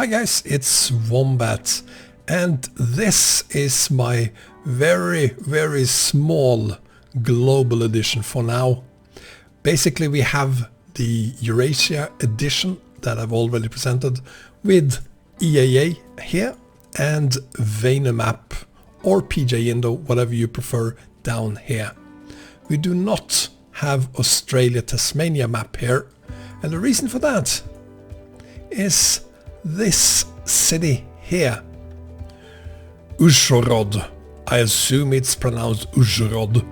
Hi guys, it's Wombat, and this is my very small global edition for now. Basically we have the Eurasia edition that I've already presented with EAA here and MedMap or PJ-Indo, whatever you prefer, down here. We do not have Australia-Tasmania map here, and the reason for that is this city here, Užhorod. I assume it's pronounced Užhorod,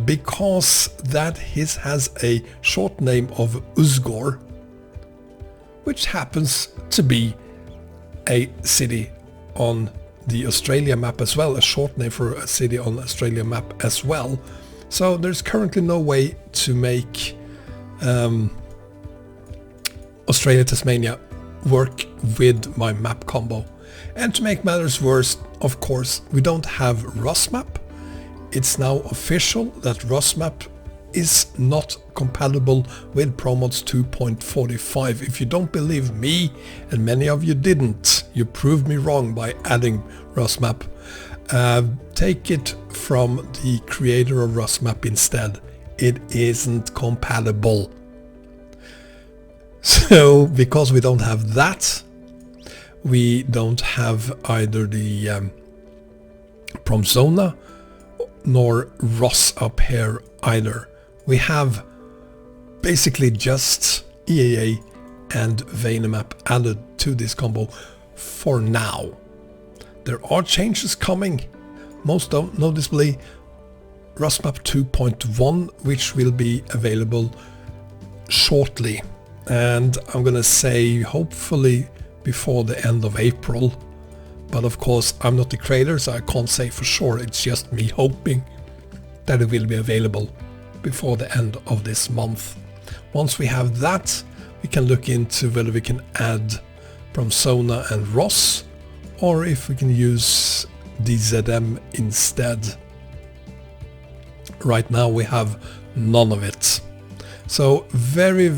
because that has a short name of Uzgor, which happens to be a city on the Australia map as well, a short name for a city on the Australia map as well. So there's currently no way to make Australia-Tasmania work with my map combo. And to make matters worse, of course, we don't have ROSmap. It's now official that ROSmap is not compatible with Promods 2.45. If you don't believe me, and many of you didn't, you proved me wrong by adding ROSmap. Take it from the creator of ROSmap instead. It isn't compatible. So, because we don't have that, we don't have either the Promzona nor ROS up here either. We have basically just EAA and MedMap added to this combo for now. There are changes coming, most noticeably ROSmap 2.1, which will be available shortly. And I'm gonna say hopefully before the end of April, but of course I'm not the creator, so I can't say for sure. It's just me hoping that it will be available before the end of this month. Once we have that, we can look into whether we can add Promzona and ROS, or if we can use DZM instead. Right now we have none of it. So very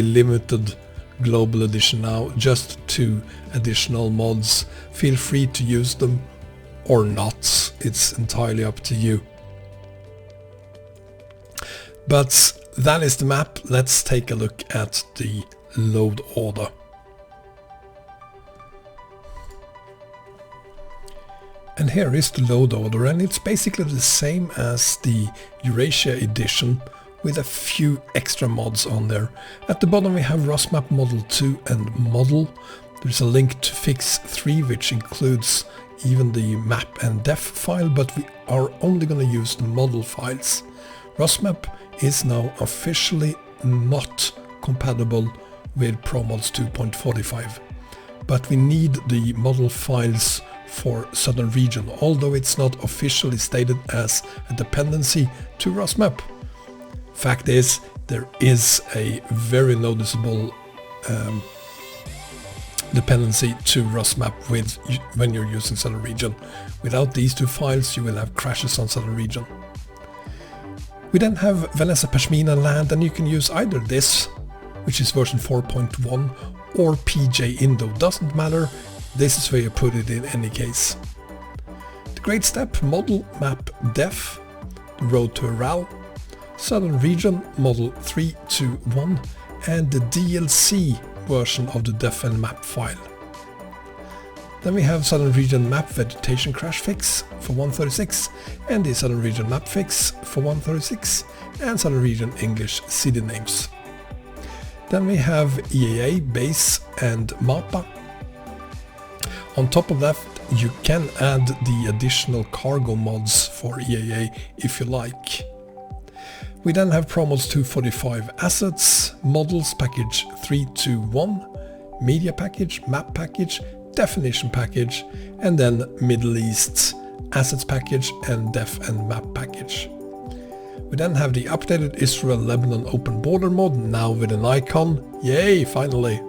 limited global edition now, just 2 additional mods. Feel free to use them or not, it's entirely up to you. But that is the map. Let's take a look at the load order. And here is the load order, and it's basically the same as the Eurasia edition, with a few extra mods on there. At the bottom we have ROSmap Model 2 and Model. There's a link to Fix 3, which includes even the map and def file, but we are only going to use the model files. ROSmap is now officially not compatible with Promods 2.45, but we need the model files for Southern Region, although it's not officially stated as a dependency to ROSmap. Fact is, there is a very noticeable dependency to ROSmap when you're using Southern Region. Without these 2 files, you will have crashes on Southern Region. We then have Vanessa Pashmina land, and you can use either this, which is version 4.1, or PJ-Indo. Doesn't matter, this is where you put it in any case. The Great Steppe model map def, the road to Aral, Southern Region Model 321, and the DLC version of the def and map file. Then we have Southern Region Map Vegetation Crash Fix for 136, and the Southern Region Map Fix for 136, and Southern Region English City Names. Then we have EAA Base and MAPA. On top of that, you can add the additional cargo mods for EAA if you like. We then have Promods 2.45 Assets, Models Package 321, Media Package, Map Package, Definition Package, and then Middle East Assets Package and Def and Map Package. We then have the updated Israel-Lebanon Open Border mod, now with an icon. Yay, finally!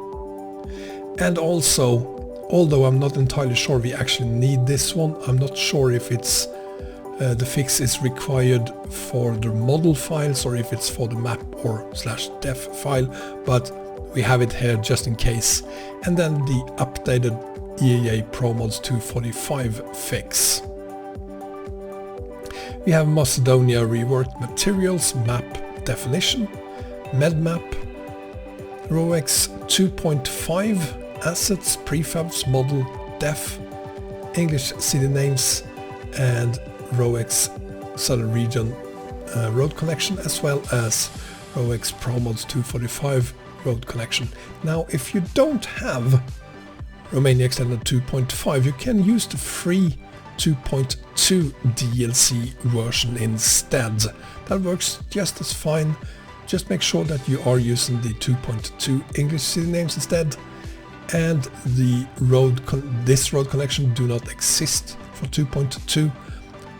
And also, although I'm not entirely sure we actually need this one, I'm not sure if it's the fix is required for the model files or if it's for the map or /def file, but we have it here just in case. And then the updated EEA Promods 2.45 fix. We have Macedonia reworked materials, map definition, MedMap, Roex 2.5 assets, prefabs, model, def, English city names, and Roex Southern Region road connection, as well as Roex Promods 2.45 road connection. Now, if you don't have Romania Extended 2.5, you can use the free 2.2 DLC version instead. That works just as fine. Just make sure that you are using the 2.2 English city names instead, and the this road connection do not exist for 2.2,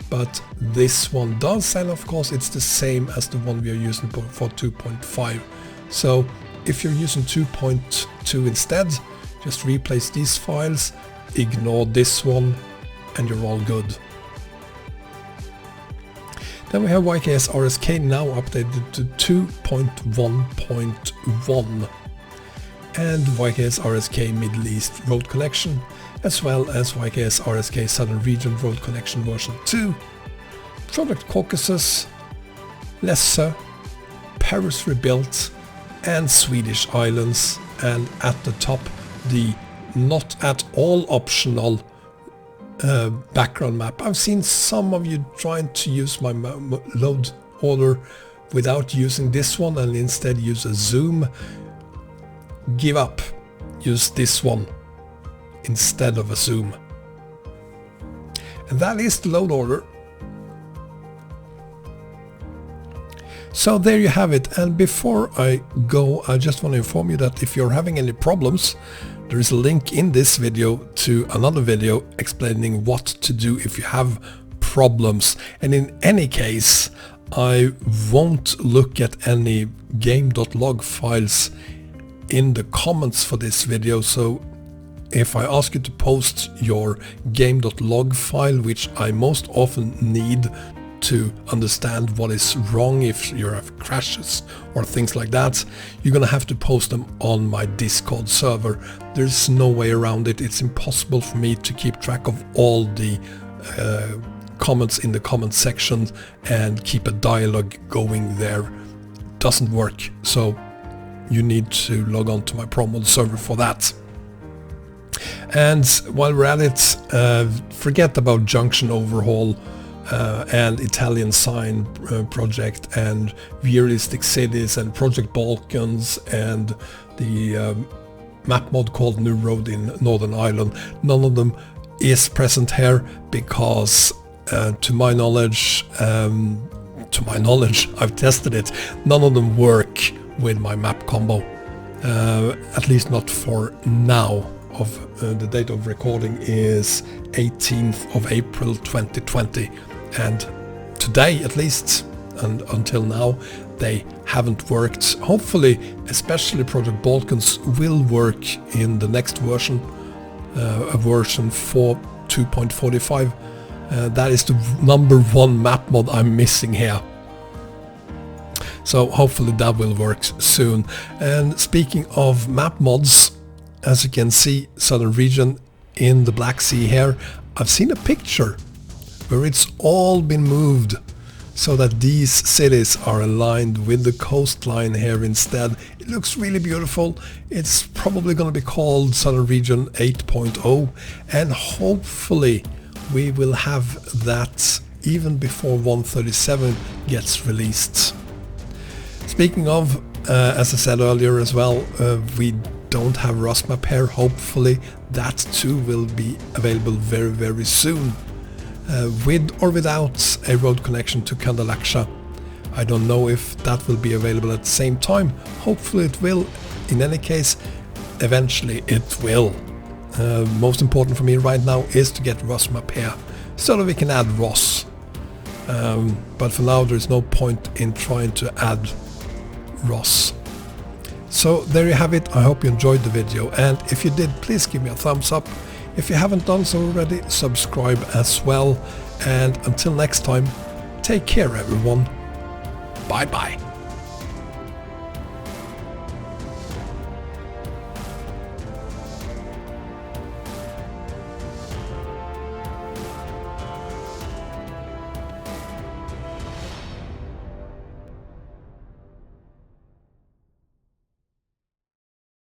but this one does, and of course it's the same as the one we are using for 2.5. So if you're using 2.2 instead, just replace these files, ignore this one, and you're all good. Then we have YKSRSK now updated to 2.1.1 and YKSRSK Middle East road connection, as well as YKSRSK Southern Region road connection version 2, Project Caucausus, Lesser, Paris rebuilt, and Swedish Islands, and at the top the not at all optional background map. I've seen some of you trying to use my load order without using this one and instead use a zoom. Give up. Use this one instead of a zoom. And that is the load order. So there you have it, and before I go, I just want to inform you that if you're having any problems, there is a link in this video to another video explaining what to do if you have problems. And in any case, I won't look at any game.log files in the comments for this video, so if I ask you to post your game.log file, which I most often need to understand what is wrong if you have crashes or things like that, you're gonna have to post them on my Discord server. There's no way around it. It's impossible for me to keep track of all the comments in the comment section and keep a dialogue going there. It doesn't work, so you need to log on to my Promods server for that. And while we're at it, forget about junction overhaul and Italian sign project and realistic cities and Project Balkans and the map mod called New Road in Northern Ireland. None of them is present here because to my knowledge, I've tested it, none of them work with my map combo, at least not for now. The date of recording is 18th of April 2020, and today at least and until now they haven't worked. Hopefully, especially Project Balkans will work in the next version, a version 2.45. That is the #1 map mod I'm missing here. So hopefully that will work soon. And speaking of map mods, as you can see, Southern Region in the Black Sea here, I've seen a picture where it's all been moved so that these cities are aligned with the coastline here instead. It looks really beautiful. It's probably going to be called Southern Region 8.0, and hopefully we will have that even before 137 gets released. Speaking of, as I said earlier as well, we don't have ROSmap here. Hopefully that too will be available very, very soon, with or without a road connection to Kandalaksha. I don't know if that will be available at the same time. Hopefully it will. In any case, eventually it will. Most important for me right now is to get ROSmap here so that we can add ROS. But for now there is no point in trying to add ROS. So there you have it. I hope you enjoyed the video, and if you did, please give me a thumbs up. If you haven't done so already, subscribe as well, and until next time, take care everyone. Bye bye.